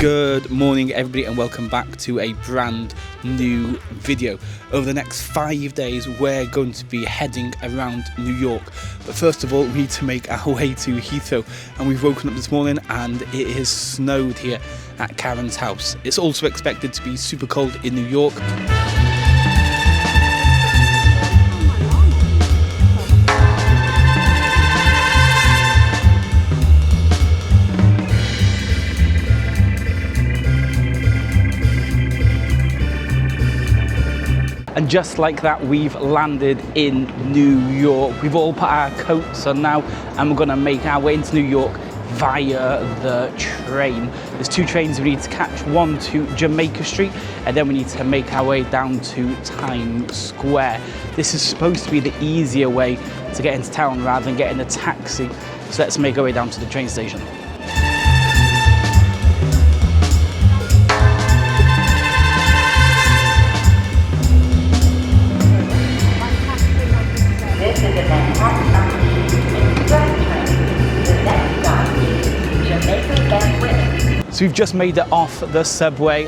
Good morning everybody and welcome back to a brand new video. Over the next 5 days we're going to be heading around New York, but first of all we need to make our way to Heathrow, and we've woken up this morning and it is snowed here at Karen's house. It's also expected to be super cold in New York. And just like that, we've landed in New York. We've all put our coats on now and we're gonna make our way into New York via the train. There's two trains we need to catch, one to Jamaica Street, and then we need to make our way down to Times Square. This is supposed to be the easier way to get into town rather than getting a taxi. So let's make our way down to the train station. So we've just made it off the subway.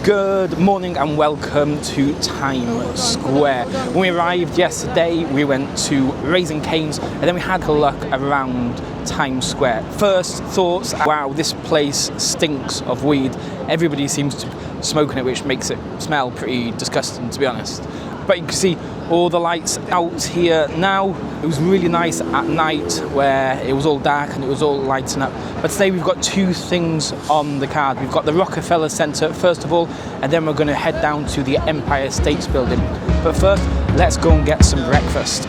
Good morning and welcome to Times Square. When we arrived yesterday, we went to Raising Cane's and then we had a look around Times Square. First thoughts, wow, this place stinks of weed. Everybody seems to be smoking it, which makes it smell pretty disgusting, to be honest. But you can see all the lights out here now. It was really nice at night where it was all dark and it was all lighting up. But today we've got two things on the card. We've got the Rockefeller Center first of all, and then we're going to head down to the Empire State Building. But first, let's go and get some breakfast.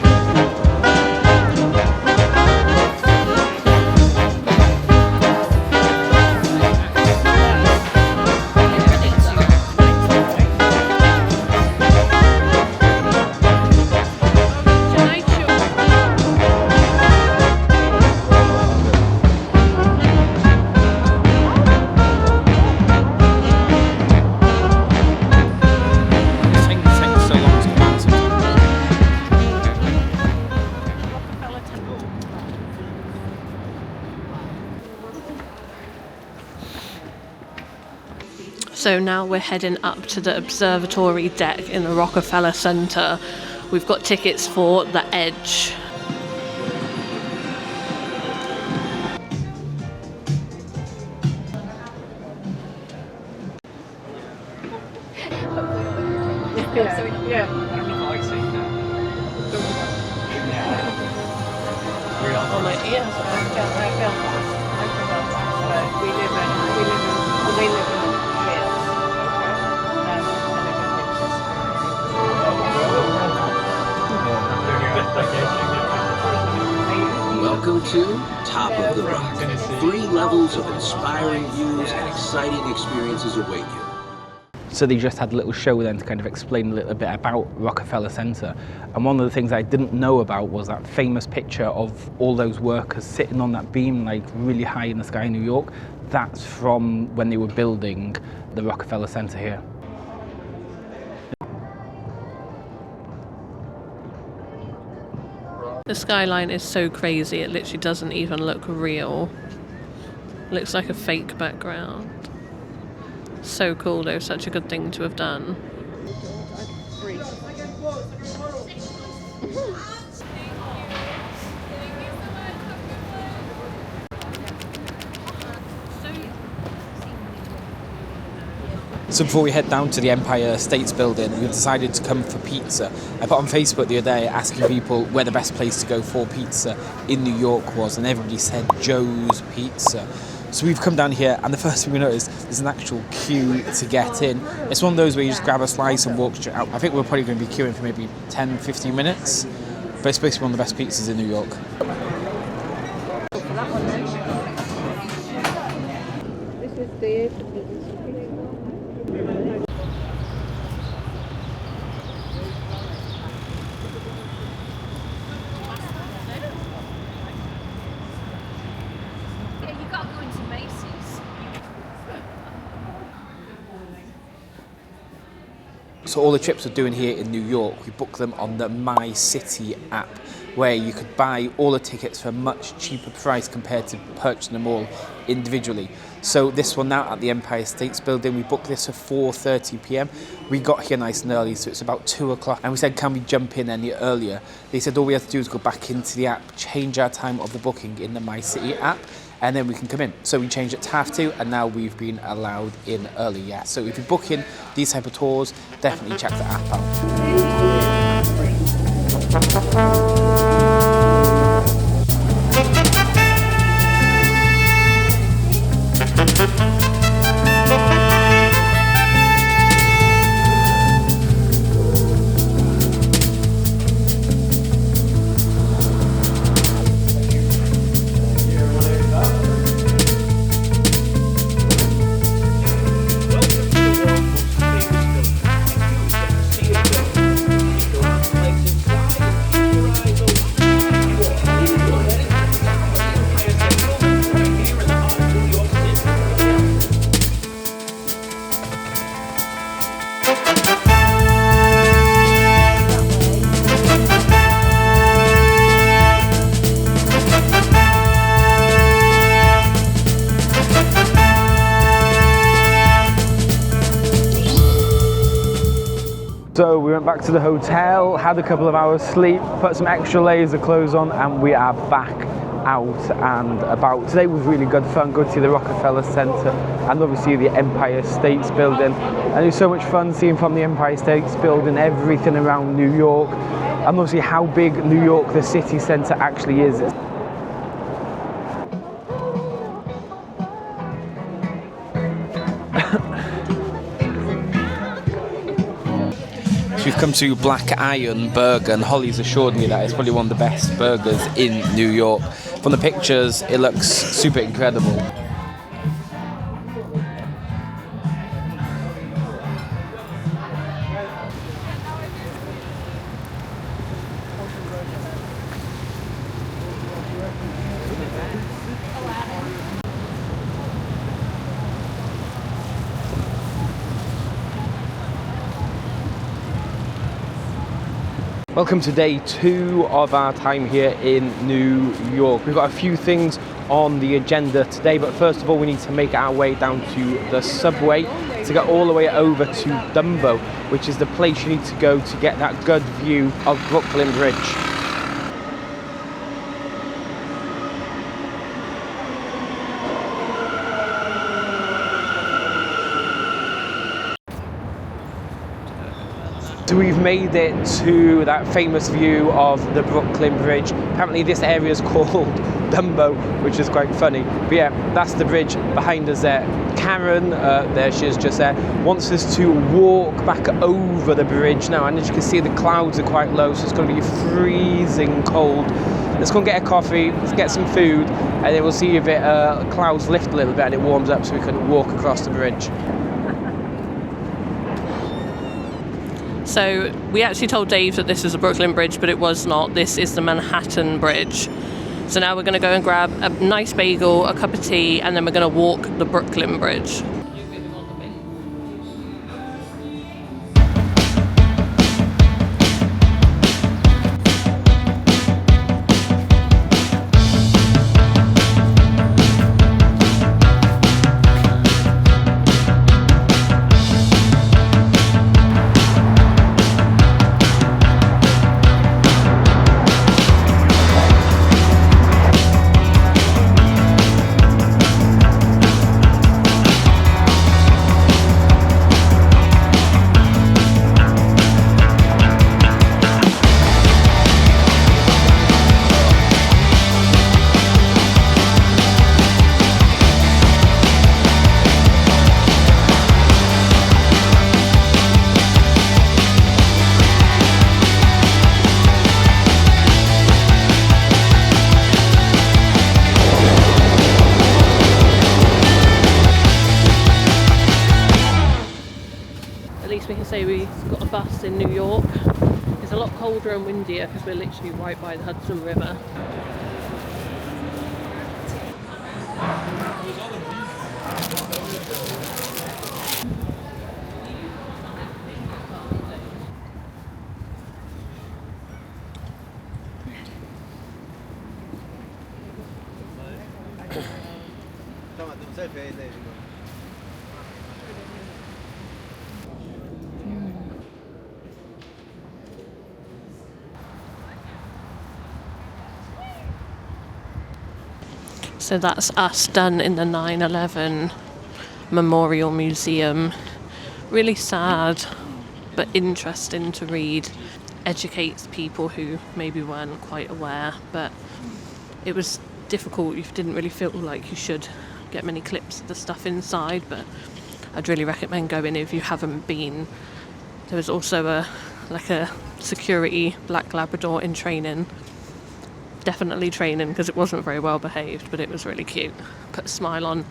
So now we're heading up to the observatory deck in the Rockefeller Center. We've got tickets for the Edge. Welcome to Top of the Rock. 3 levels of inspiring views and exciting experiences await you. So they just had a little show then to kind of explain a little bit about Rockefeller Center. And one of the things I didn't know about was that famous picture of all those workers sitting on that beam like really high in the sky in New York. That's from when they were building the Rockefeller Center here. The skyline is so crazy, it literally doesn't even look real. Looks like a fake background. So cool though, such a good thing to have done. So before we head down to the Empire State Building, we've decided to come for pizza. I put on Facebook the other day asking people where the best place to go for pizza in New York was, and everybody said Joe's Pizza. So we've come down here, and the first thing we noticed is an actual queue to get in. It's one of those where you just grab a slice and walk straight out. I think we're probably going to be queuing for maybe 10-15 minutes, but it's supposed to be one of the best pizzas in New York. This is the So all the trips we're doing here in New York, we book them on the My City app, where you could buy all the tickets for a much cheaper price compared to purchasing them all individually. So this one now at the Empire State Building, we booked this for 4:30 p.m. We got here nice and early, so it's about 2 o'clock, and we said, can we jump in any earlier? They said all we have to do is go back into the app, change our time of the booking in the My City app, and then we can come in. So we changed it to 2:30, and now we've been allowed in early, yeah. So if you're booking these type of tours, definitely check the app out. So we went back to the hotel, had a couple of hours sleep, put some extra layers of clothes on, and we are back out and about. Today was really good fun, good to see the Rockefeller Center and obviously the Empire State Building. And it was so much fun seeing from the Empire State Building everything around New York, and obviously how big New York, the city center, actually is. We've come to Black Iron Burger, and Holly's assured me that it's probably one of the best burgers in New York. From the pictures, it looks super incredible. Welcome to day 2 of our time here in New York. We've got a few things on the agenda today, but first of all we need to make our way down to the subway to get all the way over to Dumbo, which is the place you need to go to get that good view of Brooklyn Bridge. So we've made it to that famous view of the Brooklyn Bridge. Apparently this area is called Dumbo, which is quite funny. But yeah, that's the bridge behind us there. Karen, there she is just there, wants us to walk back over the bridge now. And as you can see, the clouds are quite low, so it's going to be freezing cold. Let's go and get a coffee, let's get some food, and then we'll see if it clouds lift a little bit and it warms up so we can walk across the bridge. So we actually told Dave that this is the Brooklyn Bridge, but it was not. This is the Manhattan Bridge. So now we're going to go and grab a nice bagel, a cup of tea, and then we're going to walk the Brooklyn Bridge. We can say we got a bus in New York. It's a lot colder and windier because we're literally right by the Hudson River. So that's us done in the 9/11 Memorial Museum. Really sad, but interesting to read. Educates people who maybe weren't quite aware, but it was difficult. You didn't really feel like you should get many clips of the stuff inside, but I'd really recommend going if you haven't been. There was also a security black Labrador in training. Definitely training because it wasn't very well behaved, but it was really cute. Put a smile on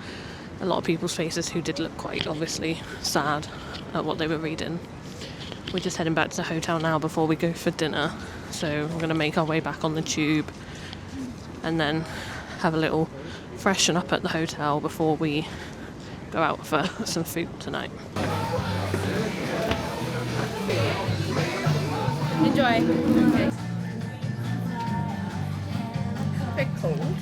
a lot of people's faces who did look quite obviously sad at what they were reading. We're just heading back to the hotel now before we go for dinner, so we're going to make our way back on the tube and then have a little freshen up at the hotel before we go out for some food tonight. Enjoy. Bit cold.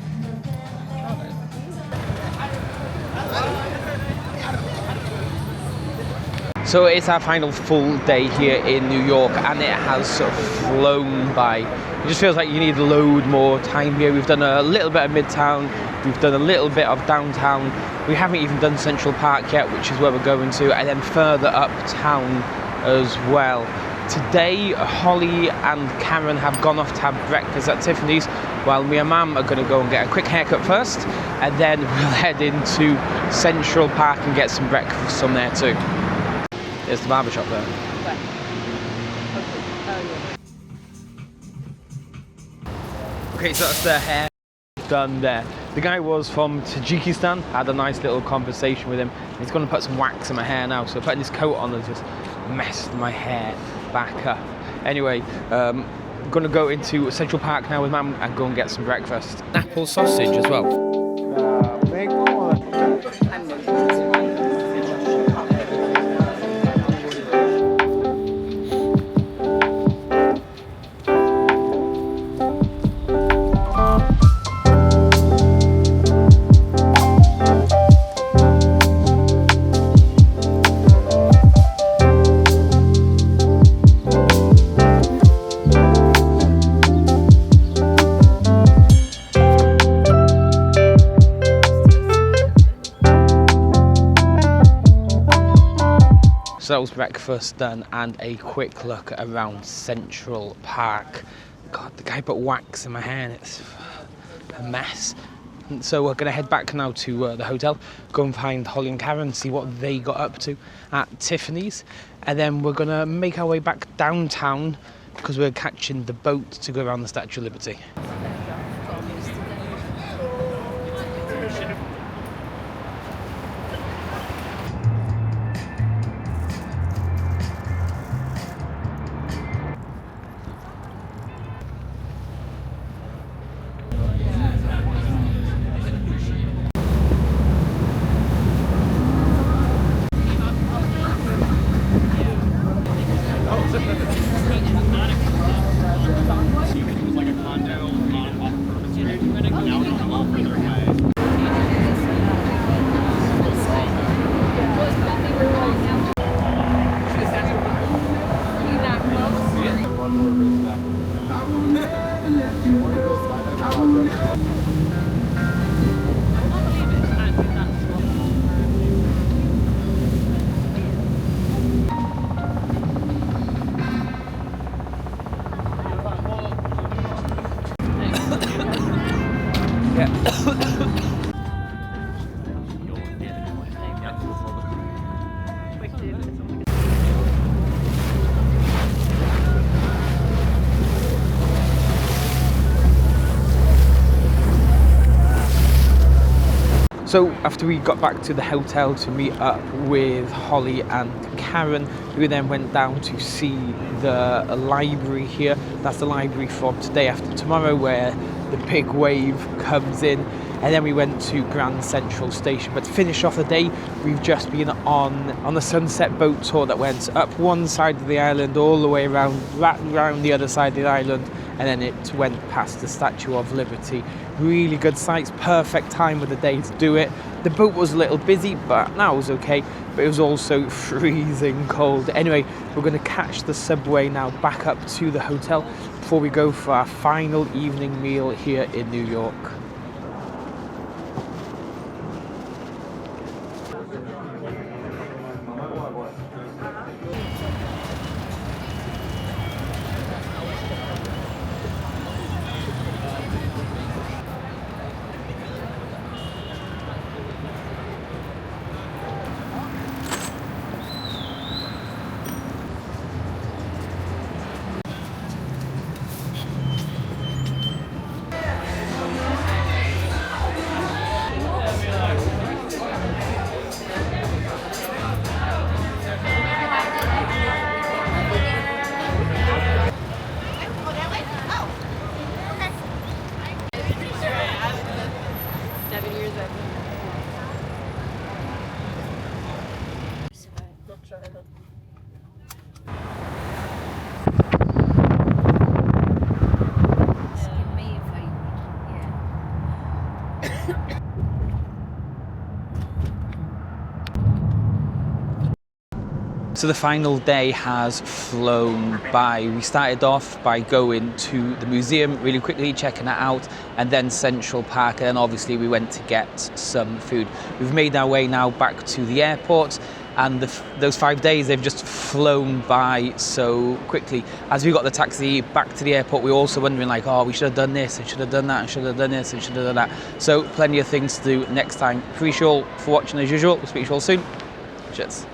So it's our final full day here in New York, and it has sort of flown by. It just feels like you need a load more time here. We've done a little bit of Midtown, we've done a little bit of downtown. We haven't even done Central Park yet, which is where we're going to, and then further uptown as well. Today, Holly and Karen have gone off to have breakfast at Tiffany's, while me and Mum are going to go and get a quick haircut first, and then we'll head into Central Park and get some breakfast from there too. There's the barbershop there. Okay, so that's their hair done there. The guy was from Tajikistan. Had a nice little conversation with him. He's going to put some wax in my hair now, so putting this coat on has just messed my hair back up. Anyway, I'm going to go into Central Park now with Mum and go and get some breakfast. Apple sausage as well. So that was breakfast done and a quick look around Central Park. God, the guy put wax in my hair and it's a mess. And so we're going to head back now to the hotel, go and find Holly and Karen, see what they got up to at Tiffany's. And then we're going to make our way back downtown because we're catching the boat to go around the Statue of Liberty. So after we got back to the hotel to meet up with Holly and Karen, we then went down to see the library here. That's the library from Today After Tomorrow, where the big wave comes in. And then we went to Grand Central Station. But to finish off the day, we've just been on the sunset boat tour that went up one side of the island, all the way around, right around the other side of the island, and then it went past the Statue of Liberty really good sights, perfect time of the day to do it. The boat was a little busy, but that was okay, but it was also freezing cold. Anyway, we're going to catch the subway now back up to the hotel before we go for our final evening meal here in New York. So the final day has flown by. We started off by going to the museum really quickly, checking it out, and then Central Park, and then obviously we went to get some food. We've made our way now back to the airport, and those 5 days, they've just flown by so quickly. As we got the taxi back to the airport, we were also wondering like, oh, we should have done this, and should have done that, and should have done this, and should have done that. So plenty of things to do next time. Appreciate you all for watching as usual. We'll speak to you all soon. Cheers.